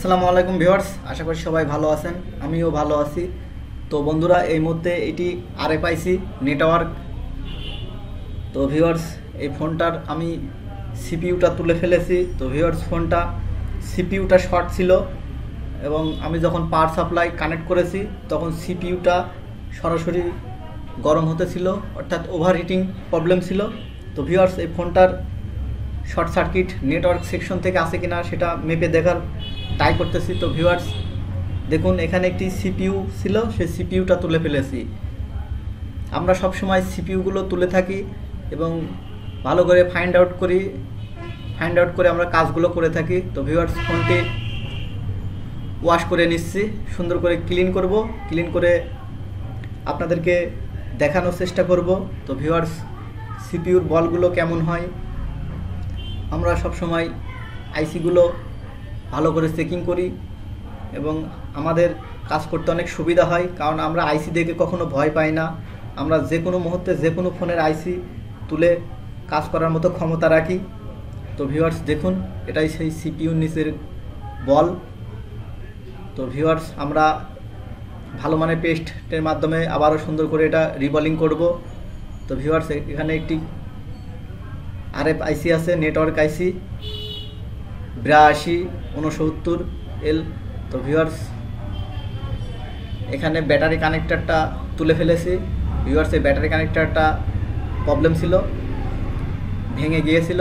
আসসালামু আলাইকুম ভিউয়ার্স, আশা করি সবাই ভালো আছেন। আমিও ভালো আছি। তো বন্ধুরা, এই মুহূর্তে এটি আরএফআইসি নেটওয়ার্ক। তো ভিউয়ার্স, এই ফোনটার আমি সিপিইউটা তুলে ফেলেছি। তো ভিউয়ার্স, ফোনটা সিপিইউটা শর্ট ছিল এবং আমি যখন পাওয়ার সাপ্লাই কানেক্ট করেছি তখন সিপিইউটা সরাসরি গরম হতেছিল, অর্থাৎ ওভারহিটিং প্রবলেম ছিল। তো ভিউয়ার্স, এই ফোনটার শর্ট সার্কিট নেটওয়ার্ক সেকশন থেকে আসে কিনা সেটা মেপে দেখার ট্রাই করতেছি। তো ভিউয়ার্স দেখুন, এখানে একটি সিপিইউ ছিল, সেই সিপিইউটা তুলে ফেলেছি। আমরা সব সময় সিপিইউগুলো তুলে থাকি এবং ভালো করে ফাইন্ড আউট করে আমরা কাজগুলো করে থাকি। তো ভিউয়ার্স, ফোনটি ওয়াশ করে নিচ্ছি, সুন্দর করে ক্লিন করে আপনাদেরকে দেখানোর চেষ্টা করব। তো ভিউয়ার্স, সিপিইউর বলগুলো কেমন হয়, আমরা সব সময় আইসিগুলো ভালো করে চেকিং করি এবং আমাদের কাজ করতে অনেক সুবিধা হয়, কারণ আমরা আইসি দেখে কখনো ভয় পাই না। আমরা যে কোনো মুহূর্তে যে কোনো ফোনের আইসি তুলে কাজ করার মতো ক্ষমতা রাখি। তো ভিউয়ার্স দেখুন, এটাই সেই সিপিইউর নিচের বল। তো ভিউয়ার্স, আমরা ভালো মানের পেস্টের মাধ্যমে আবারও সুন্দর করে এটা রিবলিং করব। তো ভিউয়ার্স, এখানে একটি আরএফ আইসি আছে, নেটওয়ার্ক আইসি 8269L। তো ভিউয়ার্স, এখানে ব্যাটারি কানেক্টরটা তুলে ফেলেছি। ভিউয়ার্স, এই ব্যাটারি কানেক্টরটা প্রবলেম ছিল, ভেঙে গিয়েছিল।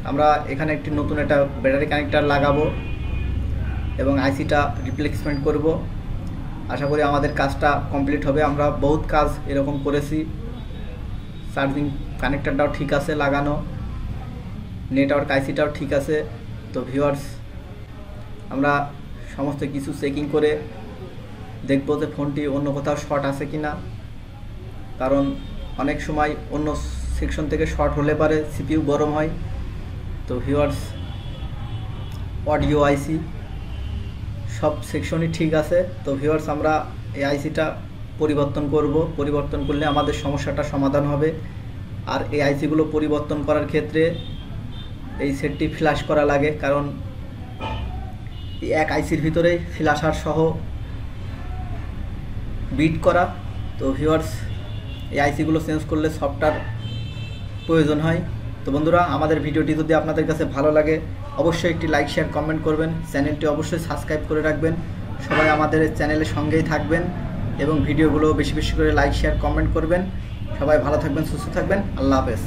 আমরা এখানে একটি নতুন একটা ব্যাটারি কানেক্টর লাগাবো এবং আইসিটা রিপ্লেসমেন্ট করব। আশা করি আমাদের কাজটা কমপ্লিট হবে। আমরা বহুত কাজ এরকম করেছি। চার্জিং কানেক্টরটাও ঠিক আছে লাগানো, নেটওয়ার্ক আইসিটাও ঠিক আছে। তো ভিউয়ার্স, আমরা সমস্ত কিছু চেকিং করে দেখব যে ফোনটি অন্য কোথাও শর্ট আছে কিনা, কারণ অনেক সময় অন্য সেকশন থেকে শর্ট হলে পারে সিপিইউ গরম হয়। তো ভিউয়ার্স, অডিও আইসি সব সেকশনই ঠিক আছে। তো ভিউয়ার্স, আমরা এই আইসিটা পরিবর্তন করলে আমাদের সমস্যাটা সমাধান হবে। আর এই আইসিগুলো পরিবর্তন করার ক্ষেত্রে এই সেটটি ফ্ল্যাশ করা লাগে, কারণ এক আইসির ভিতরেই ফ্ল্যাশার সহ বিট করা। তো ভিউয়ার্স, এই আইসিগুলো চেঞ্জ করলে সফটওয়্যার প্রয়োজন হয়। তো বন্ধুরা, আমাদের ভিডিওটি যদি আপনাদের কাছে ভালো লাগে অবশ্যই একটি লাইক, শেয়ার, কমেন্ট করবেন। চ্যানেলটি অবশ্যই সাবস্ক্রাইব করে রাখবেন। সবাই আমাদের চ্যানেলের সঙ্গেই থাকবেন এবং ভিডিওগুলো বেশি বেশি করে লাইক, শেয়ার, কমেন্ট করবেন। সবাই ভালো থাকবেন, সুস্থ থাকবেন। আল্লাহ হাফেজ।